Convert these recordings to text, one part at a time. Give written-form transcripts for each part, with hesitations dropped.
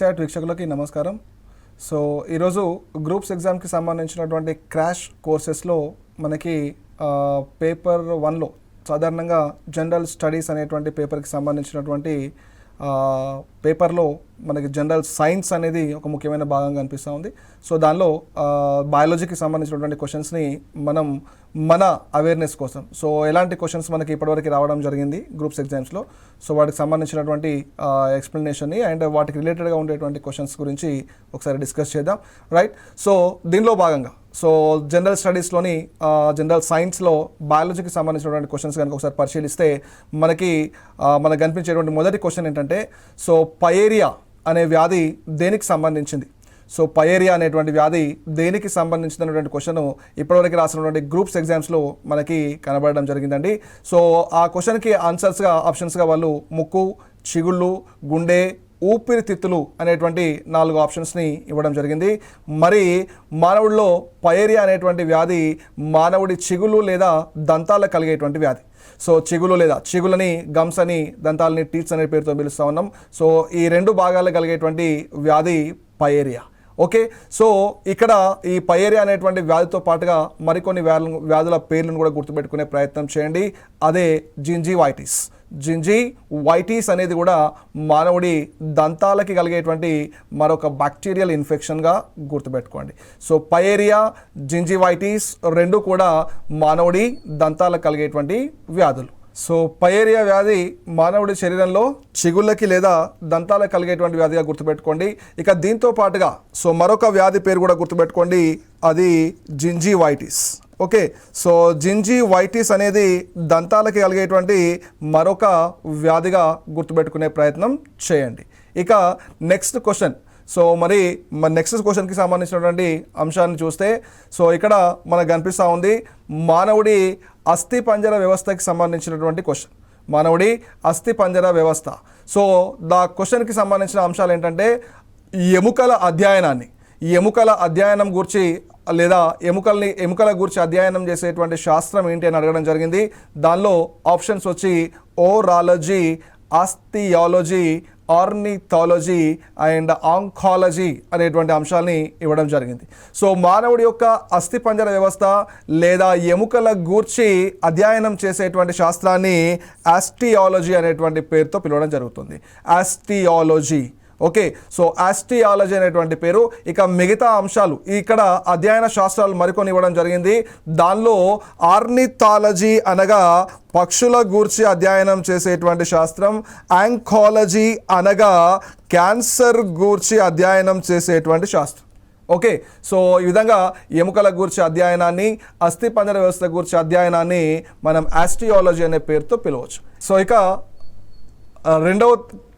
ఈసాట్ వీక్షకులకి నమస్కారం. సో ఈరోజు గ్రూప్స్ ఎగ్జామ్కి సంబంధించినటువంటి క్రాష్ కోర్సెస్లో మనకి పేపర్ 1లో సాధారణంగా జనరల్ స్టడీస్ అనేటువంటి పేపర్కి సంబంధించినటువంటి పేపర్లో మనకి జనరల్ సైన్స్ అనేది ఒక ముఖ్యమైన భాగంగా అనిపిస్తూ ఉంది. సో దానిలో బయాలజీకి సంబంధించినటువంటి క్వశ్చన్స్ని మనం మన అవేర్నెస్ కోసం సో ఎలాంటి క్వశ్చన్స్ మనకి ఇప్పటివరకు రావడం జరిగింది గ్రూప్స్ ఎగ్జామ్స్లో, సో వాటికి సంబంధించినటువంటి ఎక్స్ప్లెనేషన్ని అండ్ వాటికి రిలేటెడ్గా ఉండేటువంటి క్వశ్చన్స్ గురించి ఒకసారి డిస్కస్ చేద్దాం, రైట్. సో దీనిలో భాగంగా సో జనరల్ స్టడీస్లోని జనరల్ సైన్స్లో బయాలజీకి సంబంధించినటువంటి క్వశ్చన్స్ కనుక ఒకసారి పరిశీలిస్తే మనకు కనిపించేటువంటి మొదటి క్వశ్చన్ ఏంటంటే, సో పయేరియా అనే వ్యాధి దేనికి సంబంధించింది? సో పయేరియా అనేటువంటి వ్యాధి దేనికి సంబంధించినటువంటి క్వశ్చన్ ఇప్పటివరకు రాసినటువంటి గ్రూప్స్ ఎగ్జామ్స్లో మనకి కనబడడం జరిగిందండి. సో ఆ క్వశ్చన్కి ఆప్షన్స్గా వాళ్ళు ముక్కు, చిగుళ్ళు, గుండె, ఊపిరితిత్తులు అనేటువంటి 4 ఆప్షన్స్ని ఇవ్వడం జరిగింది. మరి మానవుడిలో పయేరియా అనేటువంటి వ్యాధి మానవుడి చిగులు లేదా దంతాల కలిగేటువంటి వ్యాధి. సో చిగులు లేదా చిగులని గమ్స్ అని, దంతాలని టీత్స్ అనే పేరుతో పిలుస్తూ ఉన్నాం. సో ఈ 2 భాగాలు కలిగేటువంటి వ్యాధి పయేరియా. ఓకే, సో ఇక్కడ ఈ పయేరియా అనేటువంటి వ్యాధితో పాటుగా మరికొన్ని వ్యాధుల పేర్లను కూడా గుర్తుపెట్టుకునే ప్రయత్నం చేయండి. అదే జింజివైటిస్ అనేది కూడా మానవుడి దంతాలకి కలిగేటువంటి మరొక బ్యాక్టీరియల్ ఇన్ఫెక్షన్గా గుర్తుపెట్టుకోండి. సో పయేరియా, జింజివైటిస్ 2 కూడా మానవుడి దంతాలకు కలిగేటువంటి వ్యాధులు. సో పయేరియా వ్యాధి మానవుడి శరీరంలో చిగుళ్ళకి లేదా దంతాలకు కలిగేటువంటి వ్యాధిగా గుర్తుపెట్టుకోండి. ఇక దీంతో పాటుగా సో మరొక వ్యాధి పేరు కూడా గుర్తుపెట్టుకోండి, అది జింజివైటిస్. ఓకే, సో జింజివైటిస్ అనేది దంతాలకి కలిగేటువంటి మరొక వ్యాధిగా గుర్తుపెట్టుకునే ప్రయత్నం చేయండి. ఇక నెక్స్ట్ క్వశ్చన్, సో మరి నెక్స్ట్ క్వశ్చన్కి సంబంధించినటువంటి అంశాన్ని చూస్తే సో ఇక్కడ మనకు కనిపిస్తూ ఉంది మానవుడి అస్థిపంజర వ్యవస్థకి సంబంధించినటువంటి క్వశ్చన్. మానవుడి అస్థిపంజర వ్యవస్థ. సో దా క్వశ్చన్కి సంబంధించిన అంశాలు ఏంటంటే ఎముకల అధ్యయనం గురించి లేదా ఎముకల గురించి అధ్యయనం చేసేటువంటి శాస్త్రం ఏంటి అని అడగడం జరిగింది. దానిలో ఆప్షన్స్ వచ్చి ఓరాలజీ, ఆస్థియాలజీ, ఆర్నిథాలజీ అండ్ ఆంకాలజీ అనేటువంటి అంశాలని ఇవ్వడం జరిగింది. సో మానవుడి యొక్క అస్థిపంజర వ్యవస్థ లేదా ఎముకల గూర్చి అధ్యయనం చేసేటువంటి శాస్త్రాన్ని ఆస్టియాలజీ అనేటువంటి పేరుతో పిలవడం జరుగుతుంది. ఆస్టియాలజీ. ఓకే, సో ఆస్టియాలజీ అనేటువంటి పేరు. ఇక మిగతా అంశాలు ఇక్కడ అధ్యయన శాస్త్రాలు మరికొని ఇవ్వడం జరిగింది. దానిలో ఆర్నిథాలజీ అనగా పక్షుల గూర్చి అధ్యయనం చేసేటువంటి శాస్త్రం, ఆంకాలజీ అనగా క్యాన్సర్ గూర్చి అధ్యయనం చేసేటువంటి శాస్త్రం. ఓకే, సో ఈ విధంగా ఎముకల గూర్చి అధ్యయనాన్ని, అస్థిపంజర వ్యవస్థ గూర్చి అధ్యయనాన్ని మనం ఆస్టియాలజీ అనే పేరుతో పిలవచ్చు. సో ఇక రెండవ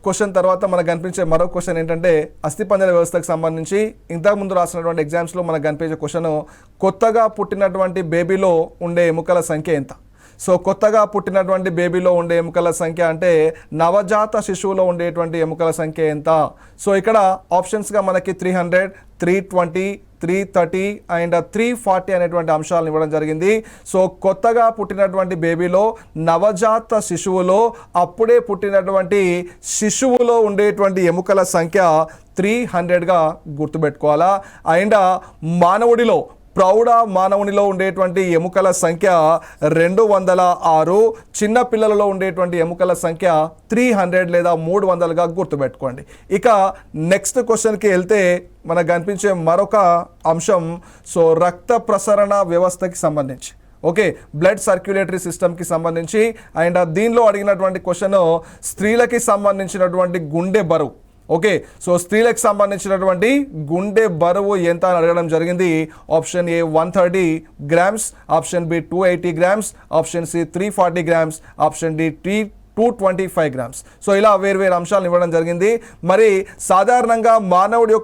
క్వశ్చన్ తర్వాత మనకు కనిపించే మరో క్వశ్చన్ ఏంటంటే అస్థిపంజర వ్యవస్థకు సంబంధించి ఇంతకుముందు రాసినటువంటి ఎగ్జామ్స్లో మనకు కనిపించే క్వశ్చన్, కొత్తగా పుట్టినటువంటి బేబీలో ఉండే ఎముకల సంఖ్య ఎంత? సో కొత్తగా పుట్టినటువంటి బేబీలో ఉండే ఎముకల సంఖ్య అంటే నవజాత శిశువులో ఉండేటువంటి ఎముకల సంఖ్య ఎంత? సో ఇక్కడ ఆప్షన్స్గా మనకి 300, 320, 330 అండ్ 340 అనేటువంటి అంశాలను ఇవ్వడం జరిగింది. సో కొత్తగా పుట్టినటువంటి బేబీలో, నవజాత శిశువులో, అప్పుడే పుట్టినటువంటి శిశువులో ఉండేటువంటి ఎముకల సంఖ్య 300గా గుర్తుపెట్టుకోవాలా. అండ్ ప్రౌఢ మానవునిలో ఉండేటువంటి ఎముకల సంఖ్య 206, చిన్న పిల్లలలో ఉండేటువంటి ఎముకల సంఖ్య 300 లేదా 300గా గుర్తుపెట్టుకోండి. ఇక నెక్స్ట్ క్వశ్చన్కి వెళ్తే మనకు కనిపించే మరొక అంశం సో రక్త ప్రసరణ వ్యవస్థకి సంబంధించి, ఓకే, బ్లడ్ సర్క్యులేటరీ సిస్టమ్కి సంబంధించి అండ్ దీనిలో అడిగినటువంటి క్వశ్చన్ స్త్రీలకి సంబంధించినటువంటి గుండె బరువు. ఓకే, సో స్త్రీలకు సంబంధించినటువంటి గుండె బరువు ఎంత అని అడగడం జరిగింది. Option A 130 grams, option B 280 grams, option C 340 grams, option D 225 grams. So ఇలా వేరు అంశాలను ఇవ్వడం జరిగింది. మరి సాధారణంగా మానవుడి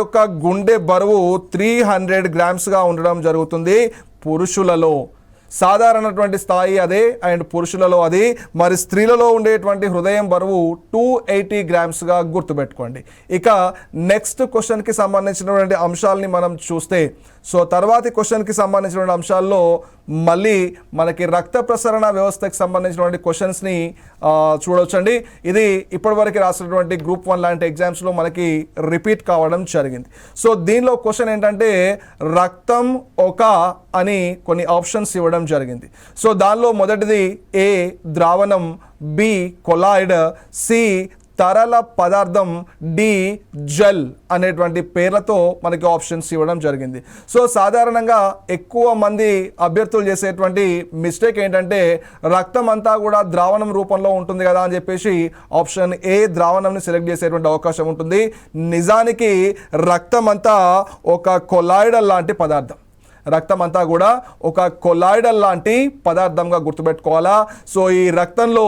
యొక్క గుండె బరువు 300 గ్రామ్స్గా ఉండడం జరుగుతుంది పురుషులలో. సాధారణటువంటి స్థాయి అదే అండ్ పురుషులలో అది. మరి స్త్రీలలో ఉండేటువంటి హృదయం బరువు 280 గ్రామ్స్గా గుర్తుపెట్టుకోండి. ఇక నెక్స్ట్ క్వశ్చన్కి సంబంధించినటువంటి అంశాలని మనం చూస్తే, సో తర్వాతి క్వశ్చన్కి సంబంధించినటువంటి అంశాల్లో మళ్ళీ మనకి రక్త ప్రసరణ వ్యవస్థకి సంబంధించినటువంటి క్వశ్చన్స్ని చూడవచ్చండి. ఇది ఇప్పటివరకు రాసినటువంటి గ్రూప్ 1 లాంటి ఎగ్జామ్స్లో మనకి రిపీట్ కావడం జరిగింది. సో దీనిలో క్వశ్చన్ ఏంటంటే రక్తం ఒక అని కొన్ని ఆప్షన్స్ ఇవ్వడం జరిగింది. సో దానిలో మొదటిది ఏ ద్రావణం, బి కొలాయిడ్, సి తరల పదార్థం, డి జెల్ అనేటువంటి పేర్లతో మనకి ఆప్షన్స్ ఇవ్వడం జరిగింది. సో సాధారణంగా ఎక్కువ మంది అభ్యర్థులు చేసేటువంటి మిస్టేక్ ఏంటంటే రక్తం అంతా కూడా ద్రావణం రూపంలో ఉంటుంది కదా అని చెప్పేసి ఆప్షన్ ఏ ద్రావణంని సెలెక్ట్ చేసేటువంటి అవకాశం ఉంటుంది. నిజానికి రక్తం అంతా ఒక కొలాయిడల్ లాంటి పదార్థం. రక్తం అంతా కూడా ఒక కొలాయిడల్ లాంటి పదార్థంగా గుర్తుపెట్టుకోవాలా. సో ఈ రక్తంలో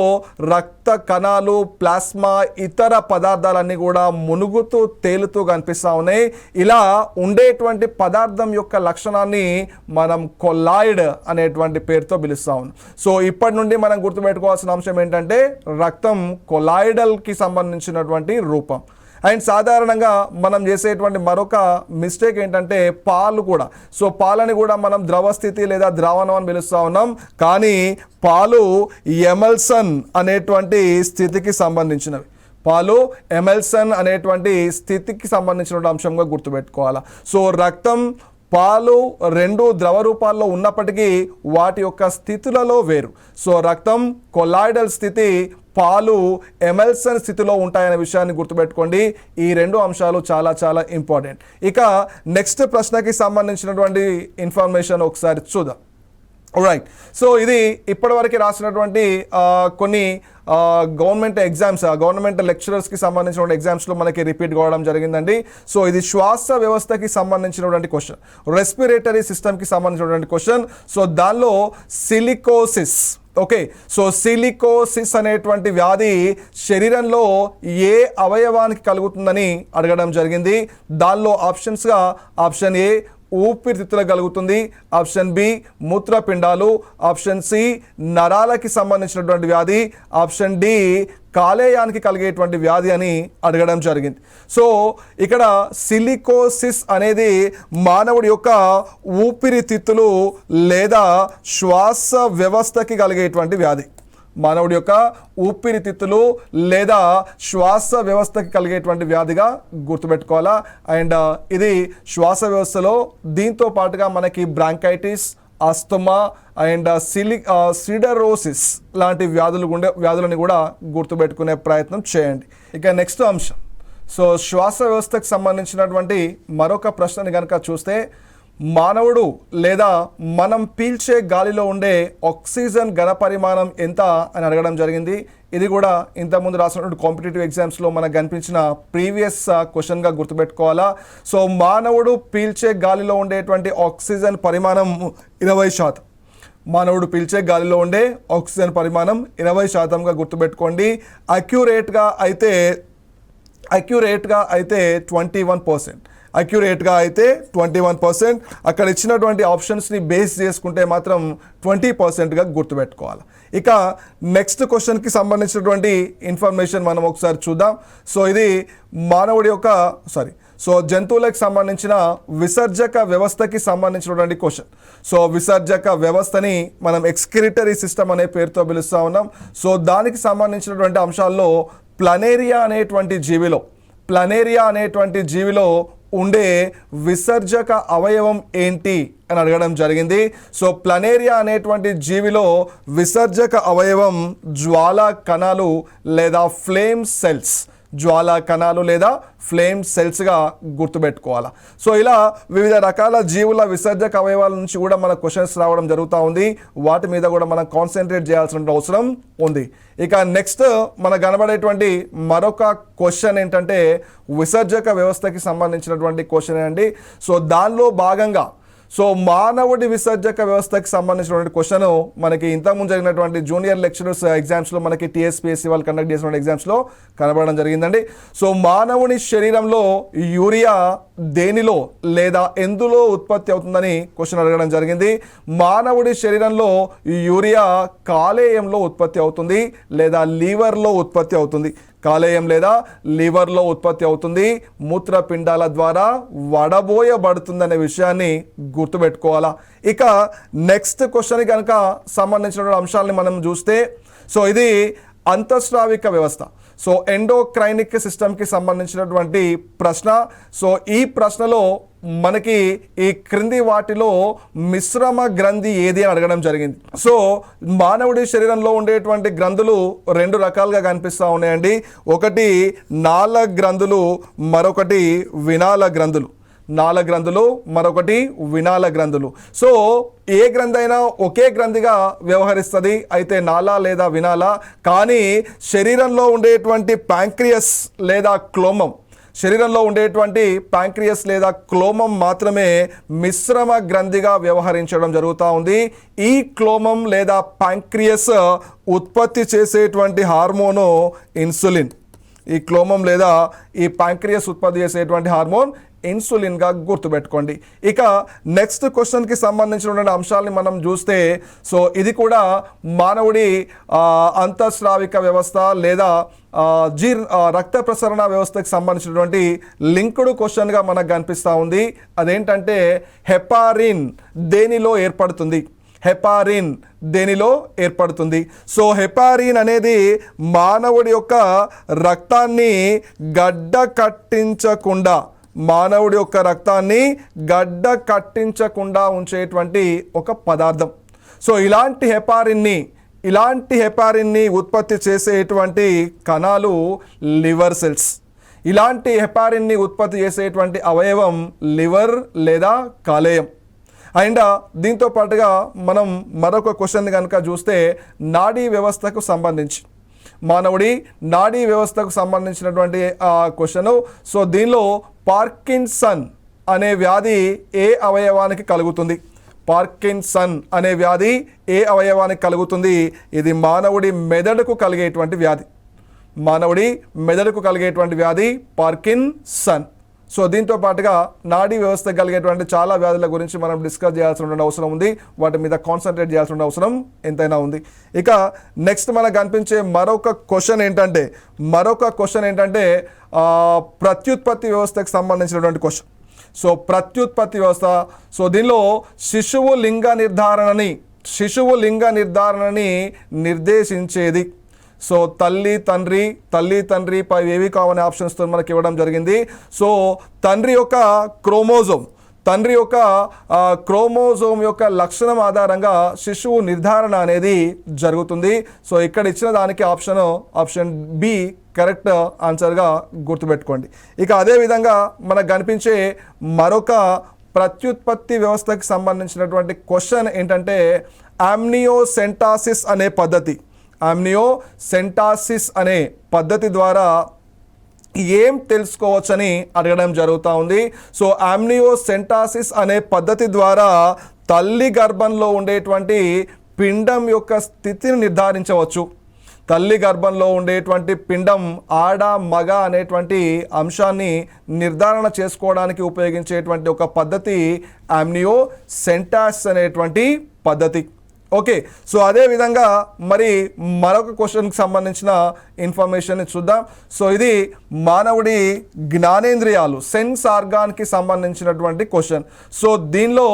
రక్త కణాలు, ప్లాస్మా, ఇతర పదార్థాలన్నీ కూడా మునుగుతూ తేలుతూ కనిపిస్తూ ఉన్నాయి. ఇలా ఉండేటువంటి పదార్థం యొక్క లక్షణాన్ని మనం కొలాయిడ్ అనేటువంటి పేరుతో పిలుస్తూ ఉన్నాం. సో ఇప్పటి నుండి మనం గుర్తుపెట్టుకోవాల్సిన అంశం ఏంటంటే రక్తం కొలాయిడల్కి సంబంధించినటువంటి రూపం. అండ్ సాధారణంగా మనం చేసేటువంటి మరొక మిస్టేక్ ఏంటంటే పాలు కూడా. సో పాలని కూడా మనం ద్రవస్థితి లేదా ద్రావణం అని పిలుస్తూ ఉన్నాం, కానీ పాలు ఎమల్సన్ అనేటువంటి స్థితికి సంబంధించినవి. పాలు ఎమల్సన్ అనేటువంటి స్థితికి సంబంధించిన అంశంగా గుర్తుపెట్టుకోవాలి. సో రక్తం, పాలు రెండు ద్రవ రూపాల్లో ఉన్నప్పటికీ వాటి యొక్క స్థితులలో వేరు. సో రక్తం కొలాయిడల్ స్థితి, పాలు ఎమల్సన్ స్థితిలో ఉంటాయనే విషయాన్ని గుర్తుపెట్టుకోండి. ఈ రెండు అంశాలు చాలా చాలా ఇంపార్టెంట్. ఇక నెక్స్ట్ ప్రశ్నకి సంబంధించినటువంటి ఇన్ఫర్మేషన్ ఒకసారి చూద్దాం. రైట్. సో ఇది ఇప్పటివరకు రాసినటువంటి కొన్ని గవర్నమెంట్ ఎగ్జామ్స్, గవర్నమెంట్ లెక్చరర్స్కి సంబంధించిన ఎగ్జామ్స్లో మనకి రిపీట్ కావడం జరిగిందండి. సో ఇది శ్వాస వ్యవస్థకి సంబంధించినటువంటి క్వశ్చన్, రెస్పిరేటరీ సిస్టమ్కి సంబంధించినటువంటి క్వశ్చన్. సో దానిలో సిలికోసిస్, ఓకే, సో సిలికోసిస్ అనేటువంటి వ్యాధి శరీరంలో ఏ అవయవానికి కలుగుతుందని అడగడం జరిగింది. దానిలో ఆప్షన్స్గా ఆప్షన్ ఏ ఊపిరితిత్తులకు కలుగుతుంది, ఆప్షన్ బి మూత్రపిండాలు, ఆప్షన్ సి నరాలకి సంబంధించినటువంటి వ్యాధి, ఆప్షన్ డి కాలేయానికి కలిగేటువంటి వ్యాధి అని అడగడం జరిగింది. సో ఇక్కడ సిలికోసిస్ అనేది మానవుడి యొక్క ఊపిరితిత్తులు లేదా శ్వాస వ్యవస్థకి కలిగేటువంటి వ్యాధి. మానవుడి యొక్క ఊపిరితిత్తులు లేదా శ్వాస వ్యవస్థకి కలిగేటువంటి వ్యాధిగా గుర్తుపెట్టుకోవాలా. అండ్ ఇది శ్వాస వ్యవస్థలో దీంతో పాటుగా మనకి బ్రాంకైటిస్, ఆస్తమా అండ్ సిడరోసిస్ లాంటి వ్యాధులని కూడా గుర్తుపెట్టుకునే ప్రయత్నం చేయండి. ఇక నెక్స్ట్ అంశం, సో శ్వాస వ్యవస్థకు సంబంధించినటువంటి మరొక ప్రశ్నని కనుక చూస్తే, మానవుడు లేదా మనం పీల్చే గాలిలో ఉండే ఆక్సిజన్ ఘన పరిమాణం ఎంత అని అడగడం జరిగింది. ఇది కూడా ఇంతకుముందు రాసినటువంటి కాంపిటేటివ్ ఎగ్జామ్స్లో మనకు కనిపించిన ప్రీవియస్ క్వశ్చన్గా గుర్తుపెట్టుకోవాలా. సో మానవుడు పీల్చే గాలిలో ఉండేటువంటి ఆక్సిజన్ పరిమాణం 20%. మానవుడు పీల్చే గాలిలో ఉండే ఆక్సిజన్ పరిమాణం 20%గా గుర్తుపెట్టుకోండి. అక్యురేట్గా అయితే 21%. అక్యురేట్గా అయితే 21%. అక్కడ ఇచ్చినటువంటి ఆప్షన్స్ని బేస్ చేసుకుంటే మాత్రం 20%గా గుర్తుపెట్టుకోవాలి. ఇక నెక్స్ట్ క్వశ్చన్కి సంబంధించినటువంటి ఇన్ఫర్మేషన్ మనం ఒకసారి చూద్దాం. సో ఇది మానవుడి యొక్క సో జంతువులకు సంబంధించిన విసర్జక వ్యవస్థకి సంబంధించినటువంటి క్వశ్చన్. సో విసర్జక వ్యవస్థని మనం ఎక్స్క్రిటరీ సిస్టమ్ అనే పేరుతో పిలుస్తూ ఉన్నాం. సో దానికి సంబంధించినటువంటి అంశాల్లో ప్లనేరియా అనేటువంటి జీవిలో ఉండే విసర్జక అవయవం ఏంటి అని అడగడం జరిగింది. సో ప్లనేరియా అనేటువంటి జీవిలో విసర్జక అవయవం జ్వాలా కణాలు లేదా ఫ్లేమ్ సెల్స్, జ్వాలా కణాలు లేదా ఫ్లేమ్ సెల్స్గా గుర్తుపెట్టుకోవాలా. సో ఇలా వివిధ రకాల జీవుల విసర్జక అవయవాల నుంచి కూడా మన క్వశ్చన్స్ రావడం జరుగుతూ ఉంది. వాటి మీద కూడా మనం కాన్సన్ట్రేట్ చేయాల్సిన అవసరం ఉంది. ఇక నెక్స్ట్ మనకు కనబడేటువంటి మరొక క్వశ్చన్ ఏంటంటే విసర్జక వ్యవస్థకి సంబంధించినటువంటి క్వశ్చన్ అండి. సో దానిలో భాగంగా సో మానవుడి విసర్జక వ్యవస్థకి సంబంధించినటువంటి క్వశ్చన్ మనకి ఇంతకుముందు జరిగినటువంటి జూనియర్ లెక్చరర్స్ ఎగ్జామ్స్లో మనకి టీఎస్పీఎస్సీ వాళ్ళు కండక్ట్ చేసినటువంటి ఎగ్జామ్స్లో కనబడడం జరిగిందండి. సో మానవుని శరీరంలో యూరియా దేనిలో లేదా ఎందులో ఉత్పత్తి అవుతుందని క్వశ్చన్ అడగడం జరిగింది. మానవుడి శరీరంలో యూరియా కాలేయంలో ఉత్పత్తి అవుతుంది లేదా లీవర్లో ఉత్పత్తి అవుతుంది. కాలేయం లేదా లివర్లో ఉత్పత్తి అవుతుంది. మూత్రపిండాల ద్వారా వడబోయబడుతుందనే విషయాన్ని గుర్తుపెట్టుకోవాలా. ఇక నెక్స్ట్ క్వశ్చన్ కనుక సంబంధించిన అంశాలని మనం చూస్తే, సో ఇది అంతఃస్రావిక వ్యవస్థ, సో ఎండోక్రైనిక్ సిస్టమ్కి సంబంధించినటువంటి ప్రశ్న. సో ఈ ప్రశ్నలో మనకి ఈ క్రింది వాటిలో మిశ్రమ గ్రంథి ఏది అని అడగడం జరిగింది. సో మానవుడి శరీరంలో ఉండేటువంటి గ్రంథులు రెండు రకాలుగా కనిపిస్తూ ఉన్నాయండి. ఒకటి నాళ గ్రంథులు, మరొకటి వినాళ గ్రంథులు. నాళ గ్రంథులు, మరొకటి వినాళ గ్రంథులు. సో ఏ గ్రంథి అయినా ఒకే గ్రంథిగా వ్యవహరిస్తుంది, అయితే నాళ లేదా వినాళ. కానీ శరీరంలో ఉండేటువంటి ప్యాంక్రియస్ లేదా క్లోమం, శరీరంలో ఉండేటువంటి ప్యాంక్రియస్ లేదా క్లోమం మాత్రమే మిశ్రమ గ్రంథిగా వ్యవహరించడం జరుగుతూ ఉంది. ఈ క్లోమం లేదా ప్యాంక్రియస్ ఉత్పత్తి చేసేటువంటి హార్మోను ఇన్సులిన్. ఈ క్లోమం లేదా ఈ ప్యాంక్రియస్ ఉత్పత్తి చేసేటువంటి హార్మోన్ ఇన్సులిన్గా గుర్తుపెట్టుకోండి. ఇక నెక్స్ట్ క్వశ్చన్కి సంబంధించినటువంటి అంశాలని మనం చూస్తే, సో ఇది కూడా మానవుడి అంతఃస్రావిక వ్యవస్థ లేదా రక్త ప్రసరణ వ్యవస్థకి సంబంధించినటువంటి లింక్డ్ క్వశ్చన్గా మనకు కనిపిస్తూ ఉంది. అదేంటంటే హెపారిన్ దేనిలో ఏర్పడుతుంది? హెపారిన్ దేనిలో ఏర్పడుతుంది? సో హెపారిన్ అనేది మానవుడి యొక్క రక్తాన్ని గడ్డ కట్టించకుండా, మానవుడి యొక్క రక్తాన్ని గడ్డ కట్టించకుండా ఉంచేటువంటి ఒక పదార్థం. సో ఇలాంటి హెపారిన్ని ఉత్పత్తి చేసేటువంటి కణాలు లివర్ సెల్స్. ఇలాంటి హెపారిన్ని ఉత్పత్తి చేసేటువంటి అవయవం లివర్ లేదా కాలేయం. అండ్ దీంతో పాటుగా మనం మరొక క్వశ్చన్ కనుక చూస్తే, నాడీ వ్యవస్థకు సంబంధించి, మానవుడి నాడీ వ్యవస్థకు సంబంధించినటువంటి క్వశ్చను. సో దీనిలో పార్కిన్సన్ అనే వ్యాధి ఏ అవయవానికి కలుగుతుంది? పార్కిన్సన్ అనే వ్యాధి ఏ అవయవానికి కలుగుతుంది? ఇది మానవుడి మెదడుకు కలిగేటువంటి వ్యాధి. మానవుడి మెదడుకు కలిగేటువంటి వ్యాధి పార్కిన్సన్. సో దీంతో పాటుగా నాడీ వ్యవస్థ కలిగేటువంటి చాలా వ్యాధుల గురించి మనం డిస్కస్ చేయాల్సిన అవసరం ఉంది. వాటి మీద కాన్సన్ట్రేట్ చేయాల్సిన అవసరం ఎంతైనా ఉంది. ఇక నెక్స్ట్ మనకు కనిపించే మరొక క్వశ్చన్ ఏంటంటే ప్రత్యుత్పత్తి వ్యవస్థకు సంబంధించినటువంటి క్వశ్చన్. సో ప్రత్యుత్పత్తి వ్యవస్థ, సో దీనిలో శిశువు లింగ నిర్ధారణని నిర్దేశించేది. సో తల్లి తండ్రి పై ఏవి కావనే ఆప్షన్స్తో మనకి ఇవ్వడం జరిగింది. సో తండ్రి యొక్క క్రోమోజోమ్ యొక్క లక్షణం ఆధారంగా శిశువు నిర్ధారణ అనేది జరుగుతుంది. సో ఇక్కడ ఇచ్చిన దానికి ఆప్షన్ బి కరెక్ట్ ఆన్సర్గా గుర్తుపెట్టుకోండి. ఇక అదేవిధంగా మనకు కనిపించే మరొక ప్రత్యుత్పత్తి వ్యవస్థకి సంబంధించినటువంటి క్వశ్చన్ ఏంటంటే ఆమ్నియోసెంటాసిస్ అనే పద్ధతి ద్వారా ఏం తెలుసుకోవచ్చని అడగడం జరుగుతూ ఉంది. సో ఆమ్నియోసెంటాసిస్ అనే పద్ధతి ద్వారా తల్లి గర్భంలో ఉండేటువంటి పిండం యొక్క స్థితిని నిర్ధారించవచ్చు. తల్లి గర్భంలో ఉండేటువంటి పిండం ఆడ మగ అనేటువంటి అంశాన్ని నిర్ధారణ చేసుకోవడానికి ఉపయోగించేటువంటి ఒక పద్ధతి ఆమ్నియోసెంటాసిస్ అనేటువంటి పద్ధతి. ఓకే, సో అదేవిధంగా మరి మరొక క్వశ్చన్కి సంబంధించిన ఇన్ఫర్మేషన్ చూద్దాం. సో ఇది మానవుడి జ్ఞానేంద్రియాలు, సెన్స్ ఆర్గాన్కి సంబంధించినటువంటి క్వశ్చన్. సో దీనిలో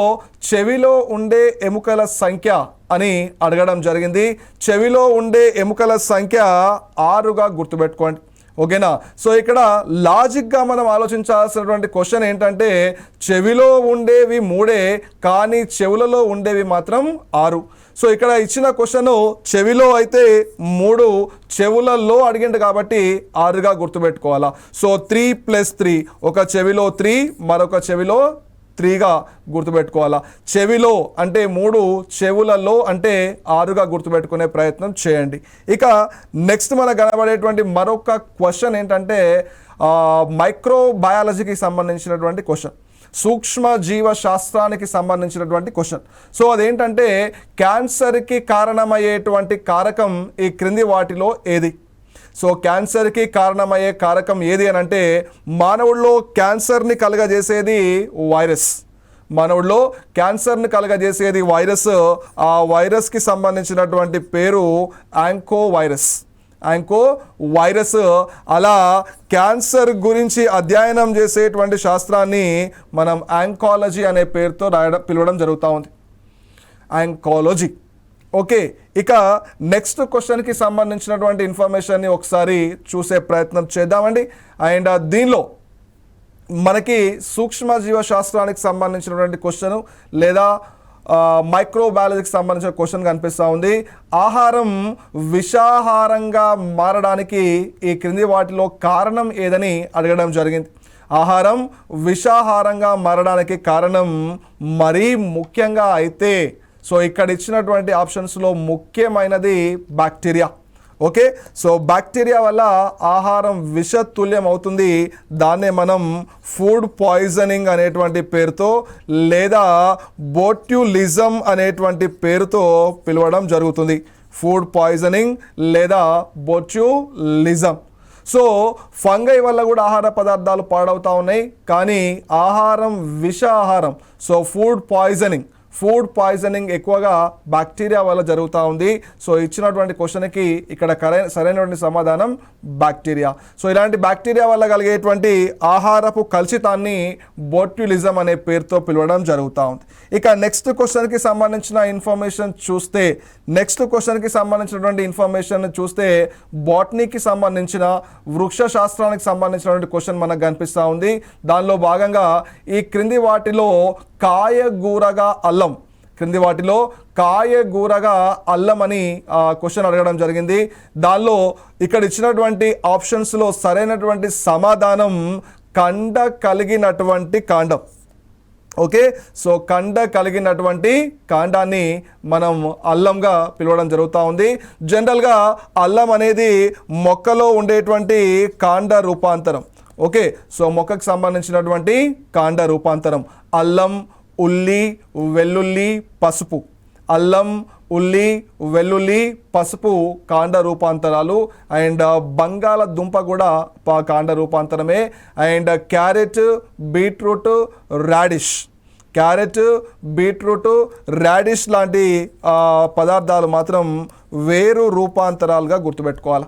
చెవిలో ఉండే ఎముకల సంఖ్య అని అడగడం జరిగింది. చెవిలో ఉండే ఎముకల సంఖ్య 6గా గుర్తుపెట్టుకోండి. ఓకేనా? సో ఇక్కడ లాజిక్గా మనం ఆలోచించాల్సినటువంటి క్వశ్చన్ ఏంటంటే చెవిలో ఉండేవి 3 కానీ చెవులలో ఉండేవి మాత్రం 6. సో ఇక్కడ ఇచ్చిన క్వశ్చన్ చెవిలో అయితే 3, చెవులలో అడిగిండు కాబట్టి 6గా గుర్తుపెట్టుకోవాలా. సో 3+3, ఒక చెవిలో 3 మరొక చెవిలో 3గా గుర్తుపెట్టుకోవాలా. చెవిలో అంటే 3, చెవులలో అంటే 6గా గుర్తుపెట్టుకునే ప్రయత్నం చేయండి. ఇక నెక్స్ట్ మనకు కనబడేటువంటి మరొక క్వశ్చన్ ఏంటంటే మైక్రోబయాలజీకి సంబంధించినటువంటి క్వశ్చన్. సూక్ష్మ జీవ శాస్త్రానికి సంబంధించినటువంటి క్వశ్చన్. సో అదేంటంటే క్యాన్సర్కి కారణమయ్యేటువంటి కారకం ఈ క్రింది వాటిలో ఏది? సో క్యాన్సర్కి కారణమయ్యే కారకం ఏది అని అంటే మానవుల్లో క్యాన్సర్ని కలుగజేసేది వైరస్. మానవుల్లో క్యాన్సర్ని కలుగజేసేది వైరస్. ఆ వైరస్కి సంబంధించినటువంటి పేరు యాంకో వైరస్. అలా క్యాన్సర్ గురించి అధ్యయనం చేసేటువంటి శాస్త్రాన్ని మనం యాంకాలజీ అనే పేరుతో పిలవడం జరుగుతూ ఉంది, యాంకాలజీ. ఓకే, ఇక నెక్స్ట్ క్వశ్చన్కి సంబంధించినటువంటి ఇన్ఫర్మేషన్ని ఒకసారి చూసే ప్రయత్నం చేద్దామండి. అండ్ దీనిలో మనకి సూక్ష్మజీవ శాస్త్రానికి సంబంధించినటువంటి క్వశ్చన్ లేదా మైక్రోబయాలజీకి సంబంధించిన క్వశ్చన్ కనిపిస్తూ ఉంది. ఆహారం విషాహారంగా మారడానికి ఈ క్రింది వాటిలో కారణం ఏదని అడగడం జరిగింది. ఆహారం విషాహారంగా మారడానికి కారణం మరీ ముఖ్యంగా అయితే సో ఇక్కడ ఇచ్చినటువంటి ఆప్షన్స్లో ముఖ్యమైనది బ్యాక్టీరియా. ఓకే, సో బ్యాక్టీరియా వల్ల ఆహారం విషతుల్యం అవుతుంది. దాన్నే మనం ఫుడ్ పాయిజనింగ్ అనేటువంటి పేరుతో లేదా బోట్యులిజం అనేటువంటి పేరుతో పిలవడం జరుగుతుంది. ఫుడ్ పాయిజనింగ్ లేదా బోట్యులిజం. సో ఫంగై వల్ల కూడా ఆహార పదార్థాలు పాడవుతూ ఉన్నాయి, కానీ ఆహారం విషాహారం, సో ఫుడ్ పాయిజనింగ్ ఎక్కువగా బ్యాక్టీరియా వల్ల జరుగుతూ ఉంది. సో ఇచ్చినటువంటి క్వశ్చన్కి ఇక్కడ సరైనటువంటి సమాధానం బ్యాక్టీరియా. సో ఇలాంటి బ్యాక్టీరియా వల్ల కలిగేటువంటి ఆహారపు కలుషితాన్ని బోట్యులిజం అనే పేరుతో పిలవడం జరుగుతూ ఉంది. ఇక నెక్స్ట్ క్వశ్చన్కి సంబంధించిన ఇన్ఫర్మేషన్ చూస్తే బాటనీకి సంబంధించిన వృక్ష శాస్త్రానికి సంబంధించినటువంటి క్వశ్చన్ మనకు కనిపిస్తూ ఉంది. దానిలో భాగంగా ఈ క్రింది వాటిలో కాయగూరగా అల్లం అని క్వశ్చన్ అడగడం జరిగింది. దానిలో ఇక్కడ ఇచ్చినటువంటి ఆప్షన్స్లో సరైనటువంటి సమాధానం కండ కలిగినటువంటి కాండం. ఓకే, సో కండ కలిగినటువంటి కాండాన్ని మనం అల్లంగా పిలవడం జరుగుతూ ఉంది. జనరల్గా అల్లం అనేది మొక్కలో ఉండేటువంటి కాండ రూపాంతరం. ఓకే, సో మొక్కకు సంబంధించినటువంటి కాండ రూపాంతరం. అల్లం, ఉల్లి, వెల్లుల్లి, పసుపు. అల్లం, ఉల్లి, వెల్లుల్లి, పసుపు కాండ రూపాంతరాలు. అండ్ బంగాళదుంప కూడా కాండ రూపాంతరమే. అండ్ క్యారెట్, బీట్రూట్, రాడిష్ లాంటి పదార్థాలు మాత్రం వేరు రూపాంతరాలుగా గుర్తుపెట్టుకోవాలి.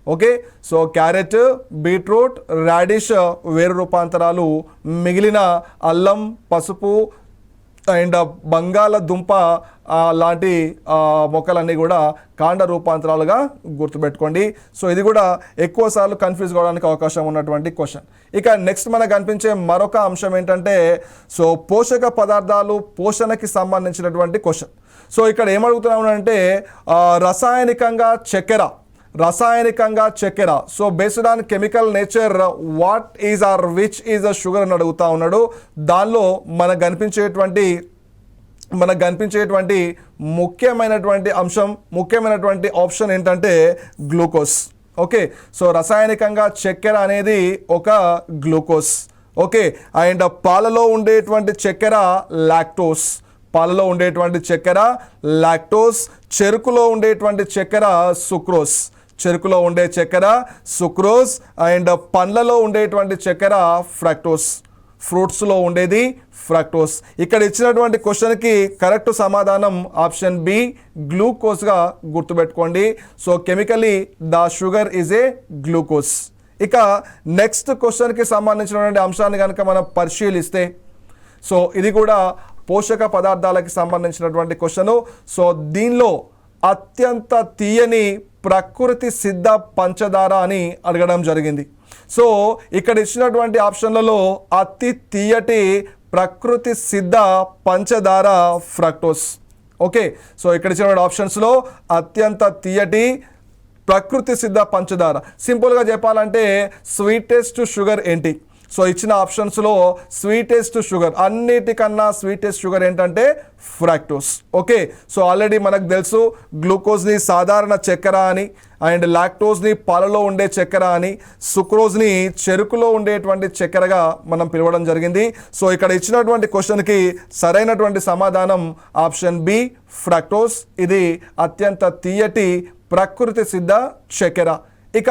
Okay, so carrot, beetroot, radish వేరు రూపాంతరాలు. మిగిలిన అల్లం, పసుపు అండ్ బంగాళదుంప లాంటి మొక్కలన్నీ కూడా కాండ రూపాంతరాలుగా గుర్తుపెట్టుకోండి. సో ఇది కూడా ఎక్కువసార్లు కన్ఫ్యూజ్ కావడానికి అవకాశం ఉన్నటువంటి క్వశ్చన్. ఇక నెక్స్ట్ మనకు కనిపించే మరొక అంశం ఏంటంటే సో పోషక పదార్థాలు పోషణకి సంబంధించినటువంటి క్వశ్చన్. సో ఇక్కడ ఏమడుగుతున్నాము అంటే రసాయనికంగా చక్కెర. So based on chemical nature what is or which is a sugar అని అడుగుతా ఉన్నాడు. దానిలో మనకు కనిపించేటువంటి ముఖ్యమైనటువంటి ఆప్షన్ ఏంటంటే గ్లూకోజ్. ఓకే, సో రసాయనికంగా చక్కెర అనేది ఒక గ్లూకోజ్. ఓకే, అండ్ పాలలో ఉండేటువంటి చక్కెర లాక్టోస్. చెరుకులో ఉండేటువంటి చక్కెర సుక్రోజ్. అండ్ పండ్లలో ఉండేటువంటి చక్కెర ఫ్రక్టోస్. ఫ్రూట్స్లో ఉండేది ఫ్రక్టోస్. ఇక్కడ ఇచ్చినటువంటి క్వశ్చన్కి కరెక్ట్ సమాధానం ఆప్షన్ బి, గ్లూకోజ్గా గుర్తుపెట్టుకోండి. So chemically the sugar is a glucose. ఇక నెక్స్ట్ క్వశ్చన్కి సంబంధించినటువంటి అంశాన్ని కనుక మనం పరిశీలిస్తే సో ఇది కూడా పోషక పదార్థాలకి సంబంధించినటువంటి క్వశ్చను. సో దీనిలో అత్యంత తీయని ప్రకృతి సిద్ధ పంచదార అని అడగడం జరిగింది. సో ఇక్కడ ఇచ్చినటువంటి ఆప్షన్లలో అతి తీయటి ప్రకృతి సిద్ధ పంచదార ఫ్రక్టోస్. ఓకే, సో ఇక్కడ ఇచ్చినటువంటి ఆప్షన్స్లో అత్యంత తీయటి ప్రకృతి సిద్ధ పంచదార. సింపుల్గా చెప్పాలంటే స్వీటెస్ట్ షుగర్ ఏంటి? సో ఇచ్చిన ఆప్షన్స్లో స్వీటెస్ట్ షుగర్, అన్నిటికన్నా స్వీటెస్ట్ షుగర్ ఏంటంటే ఫ్రాక్టోస్. ఓకే, సో ఆల్రెడీ మనకు తెలుసు గ్లూకోజ్ని సాధారణ చక్కెర అని, అండ్ లాక్టోజ్ని పాలలో ఉండే చక్కెర అని, సుక్రోజ్ని చెరుకులో ఉండేటువంటి చక్కెరగా మనం పిలవడం జరిగింది. సో ఇక్కడ ఇచ్చినటువంటి క్వశ్చన్కి సరైనటువంటి సమాధానం ఆప్షన్ బి ఫ్రాక్టోస్. ఇది అత్యంత తీయటి ప్రకృతి సిద్ధ చక్కెర. ఇక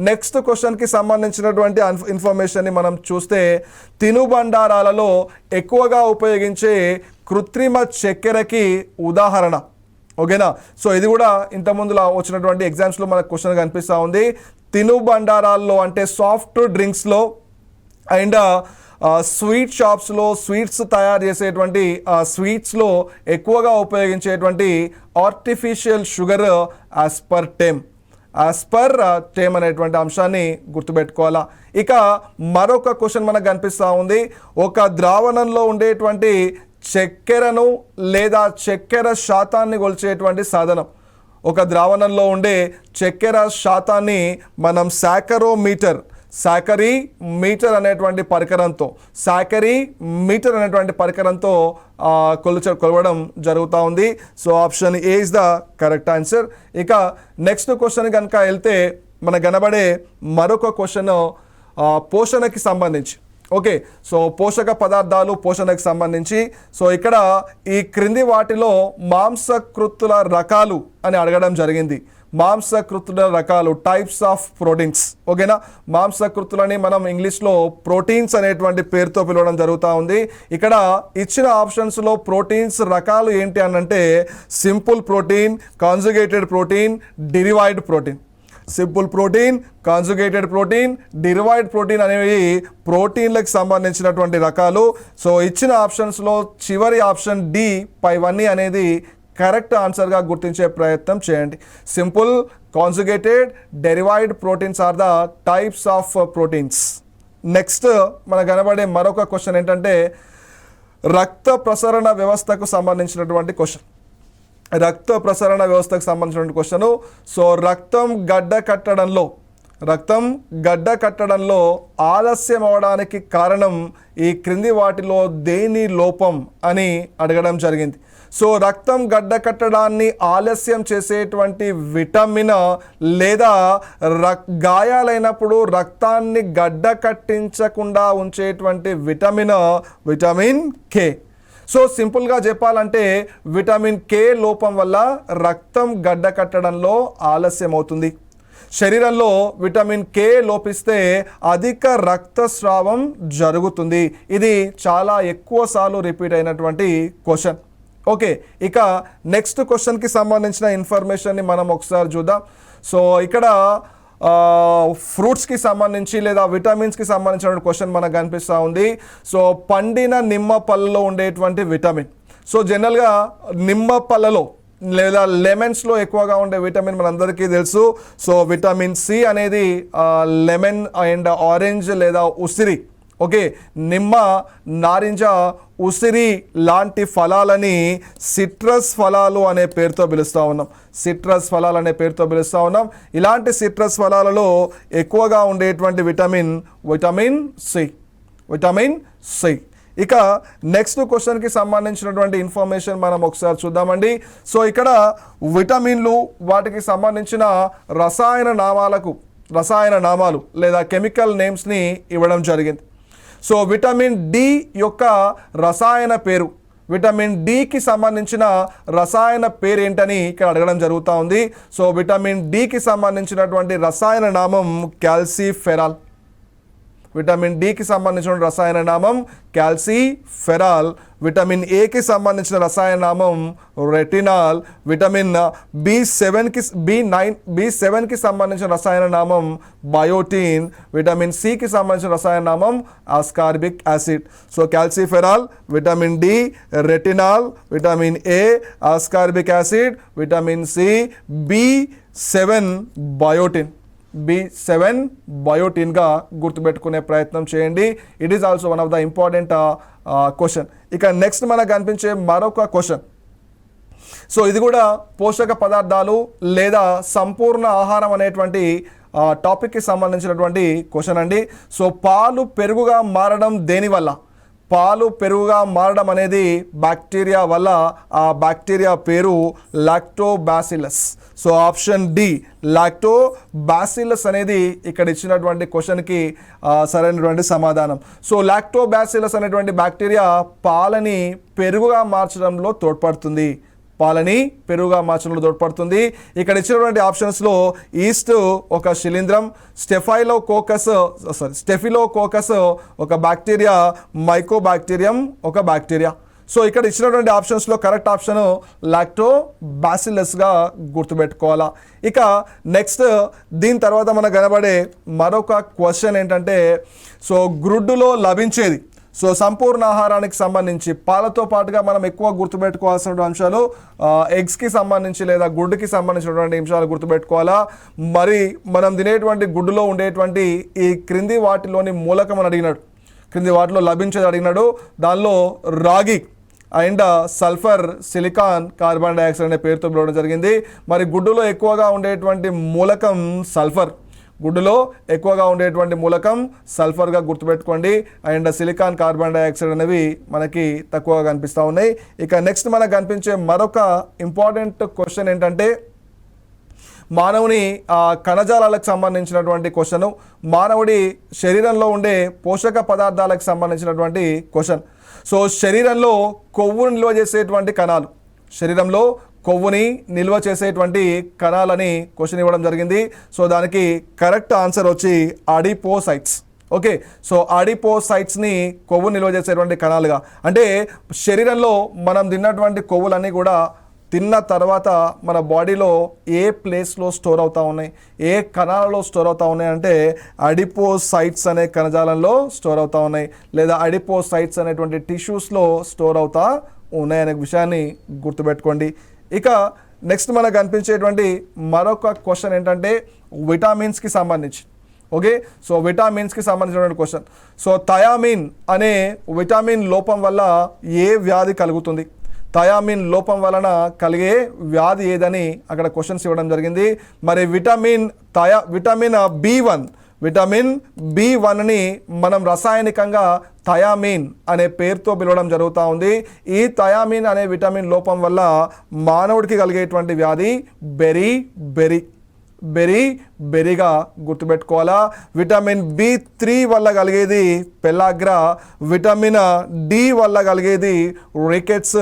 నెక్స్ట్ క్వశ్చన్కి సంబంధించినటువంటి ఇన్ఫర్మేషన్ని మనం చూస్తే తినుబండారాలలో ఎక్కువగా ఉపయోగించే కృత్రిమ చక్కెరకి ఉదాహరణ. ఓకేనా, సో ఇది కూడా ఇంతకుముందులా వచ్చినటువంటి ఎగ్జామ్స్లో మనకు క్వశ్చన్ కనిపిస్తూ ఉంది. తినుబండారాల్లో అంటే సాఫ్ట్ డ్రింక్స్లో అండ్ స్వీట్ షాప్స్లో స్వీట్స్ తయారు చేసేటువంటి స్వీట్స్లో ఎక్కువగా ఉపయోగించేటువంటి artificial sugar aspartame అనేటువంటి అంశాన్ని గుర్తుపెట్టుకోవాలా. ఇక మరొక క్వశ్చన్ మనకు కనిపిస్తూ ఉంది. ఒక ద్రావణంలో ఉండేటువంటి చక్కెరను లేదా చక్కెర శాతాన్ని కొలిచేటువంటి సాధనం. ఒక ద్రావణంలో ఉండే చక్కెర శాతాన్ని మనం సాకరీ మీటర్ అనేటువంటి పరికరంతో కొలవడం జరుగుతూ ఉంది. So option A is the correct answer. ఇక నెక్స్ట్ క్వశ్చన్ కనుక వెళ్తే మనకు కనబడే మరొక క్వశ్చన్ పోషణకి సంబంధించి. ఓకే, సో పోషక పదార్థాలు పోషణకు సంబంధించి. సో ఇక్కడ ఈ క్రింది వాటిలో మాంసకృత్తుల రకాలు అని అడగడం జరిగింది. మాంసకృత్తుల రకాలు, టైప్స్ ఆఫ్ ప్రోటీన్స్. ఓకేనా, మాంసకృత్తులని మనం ఇంగ్లీష్లో ప్రోటీన్స్ అనేటువంటి పేరుతో పిలవడం జరుగుతూ ఉంది. ఇక్కడ ఇచ్చిన ఆప్షన్స్లో ప్రోటీన్స్ రకాలు ఏంటి అనంటే simple protein, conjugated protein, derived protein. Simple protein, conjugated protein, derived protein అనేవి ప్రోటీన్లకు సంబంధించినటువంటి రకాలు. సో ఇచ్చిన ఆప్షన్స్లో చివరి ఆప్షన్ డి పైవన్నీ అనేది కరెక్ట్ ఆన్సర్గా గుర్తించే ప్రయత్నం చేయండి. Simple, conjugated, derived proteins are the types of proteins. Next మనకు కనబడే మరొక క్వశ్చన్ ఏంటంటే రక్త ప్రసరణ వ్యవస్థకు సంబంధించినటువంటి క్వశ్చన్. సో రక్తం గడ్డ కట్టడంలో ఆలస్యం అవడానికి కారణం ఈ క్రింది వాటిలో దేని లోపం అని అడగడం జరిగింది. సో రక్తం గడ్డ కట్టడాన్ని ఆలస్యం చేసేటువంటి విటమిన్ లేదా గాయాలైనప్పుడు రక్తాన్ని గడ్డ కట్టించకుండా ఉంచేటువంటి విటమిన్ కే. సో సింపుల్గా చెప్పాలంటే విటమిన్ కే లోపం వల్ల రక్తం గడ్డ కట్టడంలో ఆలస్యం అవుతుంది. శరీరంలో విటమిన్ కే లోపిస్తే అధిక రక్తస్రావం జరుగుతుంది. ఇది చాలా ఎక్కువ సార్లు రిపీట్ అయినటువంటి క్వశ్చన్. ఓకే, ఇక నెక్స్ట్ క్వశ్చన్కి సంబంధించిన ఇన్ఫర్మేషన్ని మనం ఒకసారి చూద్దాం. సో ఇక్కడ ఫ్రూట్స్కి సంబంధించి లేదా విటమిన్స్కి సంబంధించిన క్వశ్చన్ మనకు కనిపిస్తూ ఉంది. సో పండిన నిమ్మ పళ్ళలో ఉండేటువంటి విటమిన్. సో జనరల్గా నిమ్మ పళ్ళలో లేదా లెమన్స్లో ఎక్కువగా ఉండే విటమిన్ మనందరికీ తెలుసు. సో విటమిన్ సి అనేది లెమన్ అండ్ ఆరెంజ్ లేదా ఉసిరి. ఓకే, నిమ్మ, నారింజ, ఉసిరి లాంటి ఫలాలని సిట్రస్ ఫలాలు అనే పేరుతో పిలుస్తూ ఉన్నాం. ఇలాంటి సిట్రస్ ఫలాలలో ఎక్కువగా ఉండేటువంటి విటమిన్ సి. ఇక నెక్స్ట్ క్వశ్చన్కి సంబంధించినటువంటి ఇన్ఫర్మేషన్ మనం ఒకసారి చూద్దామండి. సో ఇక్కడ విటమిన్లు, వాటికి సంబంధించిన రసాయన నామాలు లేదా కెమికల్ నేమ్స్ని ఇవ్వడం జరిగింది. సో విటమిన్ డి యొక్క రసాయన పేరు, విటమిన్ డికి సంబంధించిన రసాయన పేరు ఏంటని ఇక్కడ అడగడం జరుగుతూ ఉంది. సో విటమిన్ డికి సంబంధించినటువంటి రసాయన నామం క్యాల్సిఫెరాల్. విటమిన్ డికి సంబంధించిన రసాయన నామం క్యాల్సిఫెరాల్. విటమిన్ ఏకి సంబంధించిన రసాయన నామం రెటినాల్. విటమిన్ బి7కి సంబంధించిన రసాయన నామం బయోటిన్. విటమిన్ సికి సంబంధించిన రసాయన నామం ascorbic acid. So calciferol, vitamin D, retinol, vitamin A ascorbic acid, vitamin C B7 బయోటిన్గా గుర్తుపెట్టుకునే ప్రయత్నం చేయండి. It is also one of the important question. ఇక నెక్స్ట్ మనకు కనిపించే మరొక క్వశ్చన్, సో ఇది కూడా పోషక పదార్థాలు లేదా సంపూర్ణ ఆహారం అనేటువంటి టాపిక్కి సంబంధించినటువంటి క్వశ్చన్ అండి. సో పాలు పెరుగుగా మారడం దేనివల్ల? పాలు పెరుగుగా మారడం అనేది బ్యాక్టీరియా వల్ల. ఆ బ్యాక్టీరియా పేరు lactobacillus. So option D lactobacillus అనేది ఇక్కడ ఇచ్చినటువంటి క్వశ్చన్కి సరైనటువంటి సమాధానం. సో లాక్టోబాసిల్లస్ అనేటువంటి బ్యాక్టీరియా పాలని పెరుగుగా మార్చడంలో తోడ్పడుతుంది. ఇక్కడ ఇచ్చినటువంటి ఆప్షన్స్లో ఈస్ట్ ఒక శిలీంధ్రం, స్టెఫిలోకోకస్ ఒక బ్యాక్టీరియా, మైకోబాక్టీరియం ఒక బ్యాక్టీరియా. సో ఇక్కడ ఇచ్చినటువంటి ఆప్షన్స్లో కరెక్ట్ ఆప్షన్ లాక్టోబాసిల్లస్గా గుర్తుపెట్టుకోవాలా. ఇక నెక్స్ట్ దీని తర్వాత మనకు కనబడే మరొక క్వశ్చన్ ఏంటంటే, సో గ్రుడ్డులో లభించేది. సో సంపూర్ణ ఆహారానికి సంబంధించి పాలతో పాటుగా మనం ఎక్కువ గుర్తుపెట్టుకోవాల్సిన అంశాలు ఎగ్స్కి సంబంధించి లేదా గుడ్డుకి సంబంధించినటువంటి అంశాలు గుర్తుపెట్టుకోవాలా. మరి మనం తినేటువంటి గుడ్డులో ఉండేటువంటి ఈ క్రింది వాటిలోని మూలకం అని అడిగినాడు, క్రింది వాటిలో లభించేది అడిగినాడు. దానిలో రాగి and sulphur, silicon, carbon dioxide అనే పేరుతో పిలవడం జరిగింది. మరి గుడ్డులో ఎక్కువగా ఉండేటువంటి మూలకం సల్ఫర్. సల్ఫర్గా గుర్తుపెట్టుకోండి. అండ్ సిలికాన్, కార్బన్ డైఆక్సైడ్ అనేవి మనకి తక్కువగా కనిపిస్తూ ఉన్నాయి. ఇక నెక్స్ట్ మనకు కనిపించే మరొక ఇంపార్టెంట్ క్వశ్చన్ ఏంటంటే మానవుని కణజాలాలకు సంబంధించినటువంటి క్వశ్చన్. మానవుడి శరీరంలో ఉండే పోషక పదార్థాలకు సంబంధించినటువంటి క్వశ్చన్. సో శరీరంలో కొవ్వును నిల్వ చేసేటువంటి కణాలని క్వశ్చన్ ఇవ్వడం జరిగింది. సో దానికి కరెక్ట్ ఆన్సర్ వచ్చి అడిపోసైట్స్. ఓకే, సో అడిపోసైట్స్ని కొవ్వు నిల్వ చేసేటువంటి కణాలుగా, అంటే శరీరంలో మనం తిన్నటువంటి కొవ్వులన్నీ కూడా తిన్న తర్వాత మన బాడీలో ఏ ప్లేస్లో స్టోర్ అవుతూ ఉన్నాయి, ఏ కణాలలో స్టోర్ అవుతూ ఉన్నాయి అంటే అడిపోసైట్స్ అనే కణజాలంలో స్టోర్ అవుతూ ఉన్నాయి, లేదా అడిపోసైట్స్ అనేటువంటి టిష్యూస్లో స్టోర్ అవుతూ ఉన్నాయనే విషయాన్ని గుర్తుపెట్టుకోండి. ఇక నెక్స్ట్ మనకు కనిపించేటువంటి మరొక క్వశ్చన్ ఏంటంటే విటమిన్స్కి సంబంధించి. ఓకే, సో విటమిన్స్కి సంబంధించినటువంటి క్వశ్చన్. సో థయామిన్ అనే విటమిన్ లోపం వల్ల ఏ వ్యాధి కలుగుతుంది? థయామిన్ లోపం వలన కలిగే వ్యాధి ఏదని అక్కడ క్వశ్చన్స్ ఇవ్వడం జరిగింది. మరి విటమిన్ B1ని మనం రసాయనికంగా థయామిన్ అనే పేరుతో పిలవడం జరుగుతూ ఉంది. ఈ థయామిన్ అనే విటమిన్ లోపం వల్ల మానవుడికి కలిగేటువంటి వ్యాధి బెరీగా గుర్తుపెట్టుకోవాలా. విటమిన్ B3 వల్ల కలిగేది పెల్లాగ్రా, విటమిన్ D వల్ల కలిగేది రికెట్స్,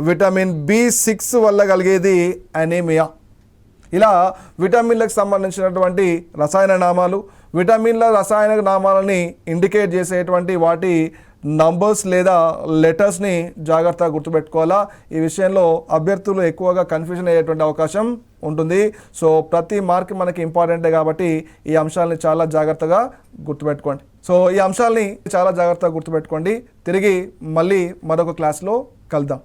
విటమిన్ B6 వల్ల కలిగేది అనీమియా. ఇలా విటమిన్లకు సంబంధించినటువంటి రసాయన నామాలు, విటమిన్ల రసాయన నామాలని ఇండికేట్ చేసేటువంటి వాటి నంబర్స్ లేదా లెటర్స్ని జాగ్రత్తగా గుర్తుపెట్టుకోవాలా. ఈ విషయంలో అభ్యర్థులు ఎక్కువగా కన్ఫ్యూజన్ అయ్యేటువంటి అవకాశం ఉంటుంది. సో ప్రతి మార్క్ మనకి ఇంపార్టెంటే కాబట్టి ఈ అంశాలని చాలా జాగ్రత్తగా గుర్తుపెట్టుకోండి. తిరిగి మళ్ళీ మరొక క్లాస్లో కలుద్దాం.